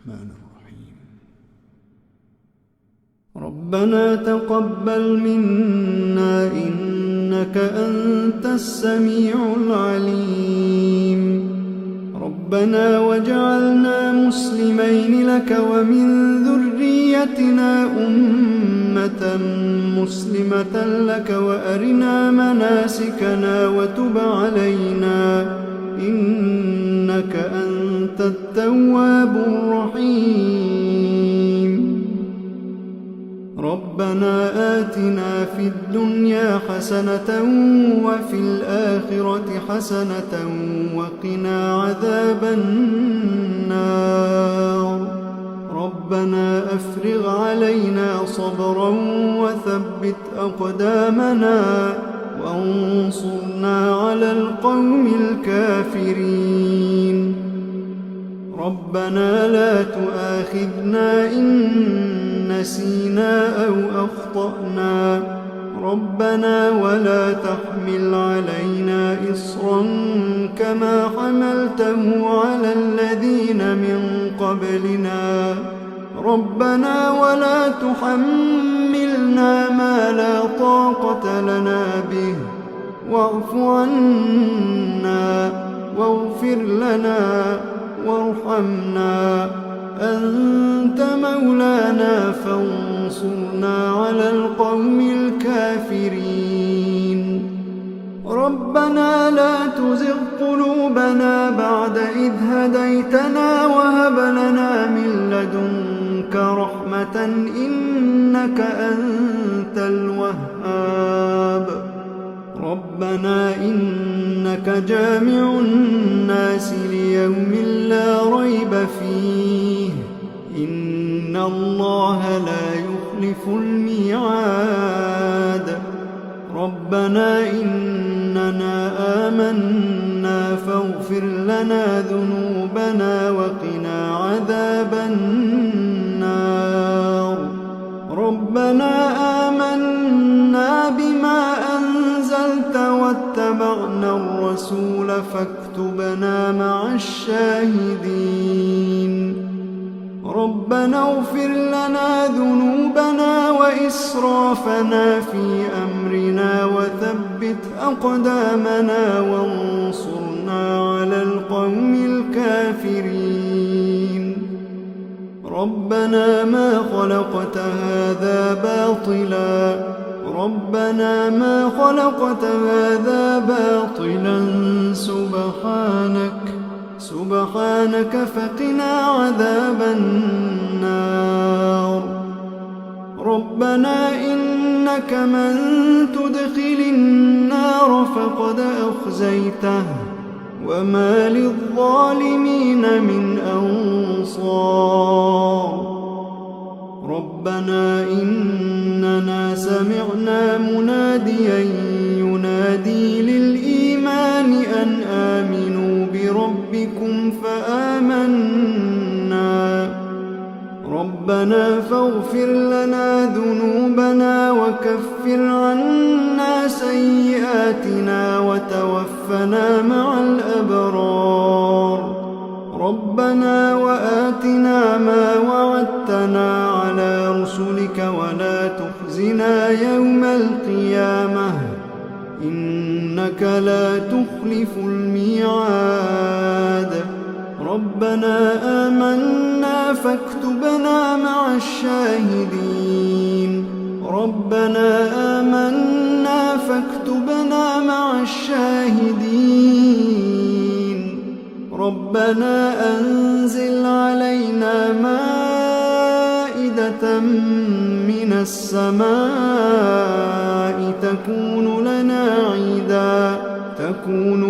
الرحمن الرحيم. ربنا تقبل منا إنك أنت السميع العليم. ربنا واجعلنا مسلمين لك ومن ذريتنا أمة مسلمة لك وأرنا مناسكنا وتب علينا إنك أنت التواب الرحيم. ربنا آتنا في الدنيا حسنة وفي الآخرة حسنة وقنا عذاب النار. ربنا أفرغ علينا صبرا وثبت أقدامنا وانصرنا على القوم الكافرين. ربنا لا تؤاخذنا إن نسينا أو أخطأنا. ربنا ولا تحمل علينا إصرا كما حملته على الذين من قبلنا. ربنا ولا تحملنا ما لا طاقة لنا به واعف عنا واغفر لنا وارحمنا أنت مولانا فانصرنا على القوم الكافرين. ربنا لا تزغ قلوبنا بعد إذ هديتنا وهب لنا من لدنك رحمة إنك أنت الوهاب. ربنا إنك جامع الناس ليوم لا ريب فيه إن الله لا يخلف الميعاد. ربنا إننا آمنا فاغفر لنا ذنوبنا وقنا عذاب النار. ربنا آمنا بما أنزلت واتبعنا الرسول فاكتبنا مع الشاهدين. ربنا اغفر لنا ذنوبنا وإسرافنا في أمرنا وثبت أقدامنا وانصرنا على القوم الكافرين. ربنا ما خلقت هذا باطلا. ربنا ما خلقت هذا باطلا سبحانك فقنا عذاب النار. ربنا إنك من تدخل النار فقد أخزيته وما للظالمين من أنصار. ربنا إننا سمعنا مناديا ينادي للإيمان أن آمنوا بربكم فآمنا. ربنا فاغفر لنا ذنوبنا وكفر عنا سيئاتنا وتوفنا مع الأبرار. ربنا وآتنا ما وعدتنا على رسلك ولا تخزنا يوم القيامة إنك لا تخلف الميعاد. ربنا آمنا فاكتبنا مع الشاهدين. ربنا آمنا فاكتبنا مع الشاهدين. ربنا أنزل علينا مائدة من السماء تكون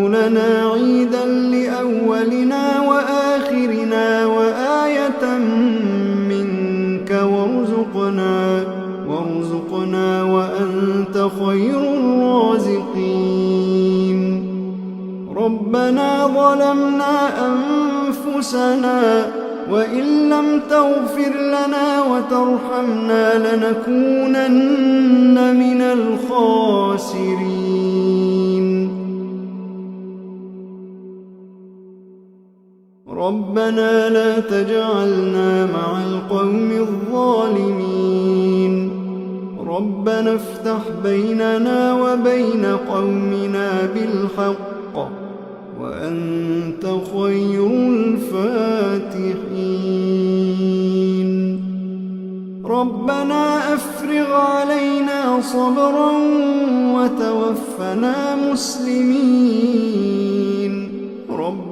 لنا عيدا لأولنا وآخرنا وآية منك وارزقنا وأنت خير الرازقين. ربنا ظلمنا أنفسنا وإن لم تغفر لنا وترحمنا لنكونن من الخاسرين. ربنا لا تجعلنا مع القوم الظالمين ربنا افتح بيننا وبين قومنا بالحق وأنت خير الفاتحين ربنا أفرغ علينا صبرا وتوفنا مسلمين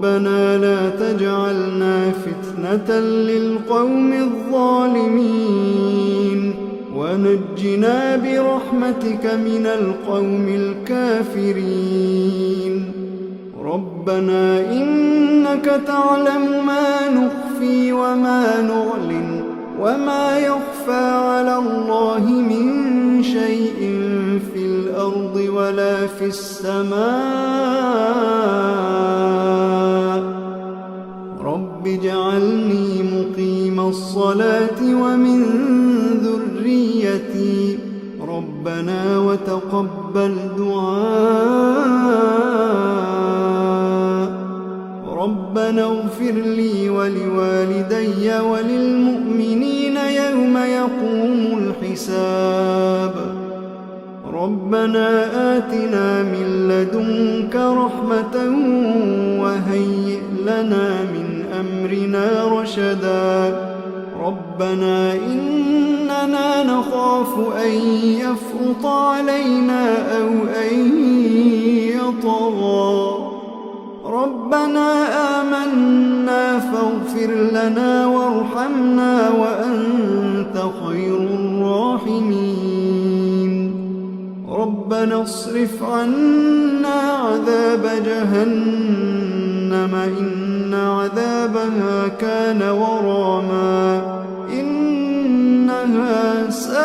ربنا لا تجعلنا فتنة للقوم الظالمين ونجنا برحمتك من القوم الكافرين ربنا إنك تعلم ما نخفي وما نعلن وما يخفى على الله من شيء في الأرض ولا في السماء رب اجعلني مقيم الصلاة ومن ذريتي ربنا وتقبل دعاء ربنا اغفر لي ولوالدي وللمؤمنين يوم يقوم الحساب ربنا آتنا من لدنك رحمة وهيئ لنا من أمرنا رشدا ربنا إننا نخاف أن يفرط علينا أو أن يطغى ربنا آمنا فاغفر لنا وارحمنا وأنت خير الراحمين ربنا اصرف عنا عذاب جهنم إن عذابها كان غراما إنها ساءت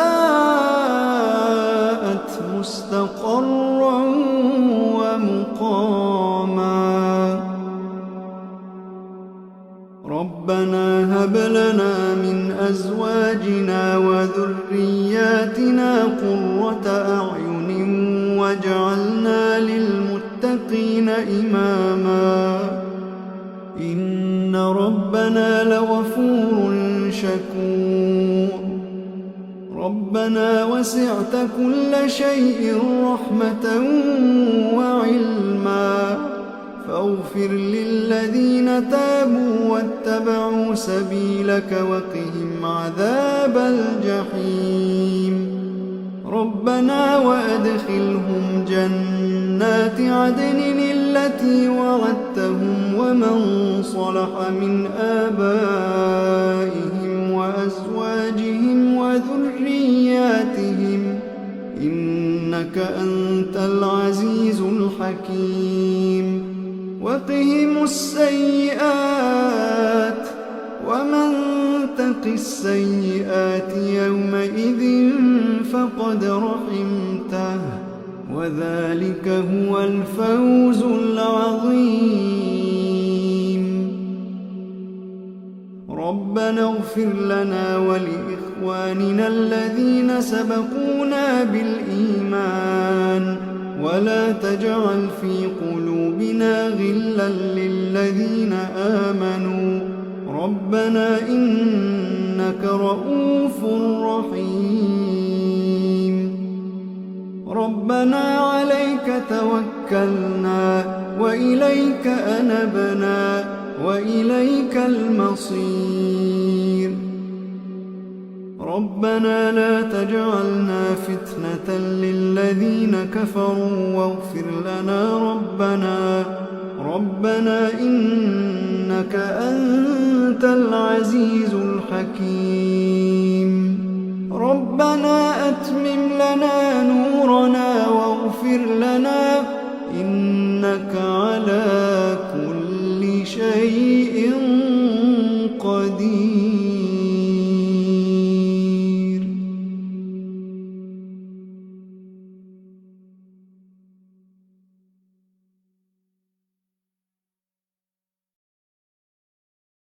مستقرا ومقاما ربنا هب لنا من أزواجنا وذرياتنا قرة أعين واجعلنا للمتقين إماما إن ربنا لغفور شكور ربنا وسعت كل شيء رحمة وعلما فاغفر للذين تابوا واتبعوا سبيلك وقهم عذاب الجحيم ربنا وأدخلهم جنات عدن التي وعدتهم ومن صلح من آبائهم وأزواجهم وذرياتهم إنك أنت العزيز الحكيم وقهم السيئات ومن تق السيئات يومئذ فقد رحمته وذلك هو الفوز العظيم ربنا اغفر لنا ولإخواننا الذين سبقونا بالإيمان ولا تجعل في قلوبنا غلا للذين آمنوا ربنا إنك رؤوف رحيم ربنا عليك توكلنا وإليك أنبنا وإليك المصير ربنا لا تجعلنا فتنة للذين كفروا واغفر لنا ربنا إنك أنت العزيز الحكيم ربنا أتمم لنا نورنا واغفر لنا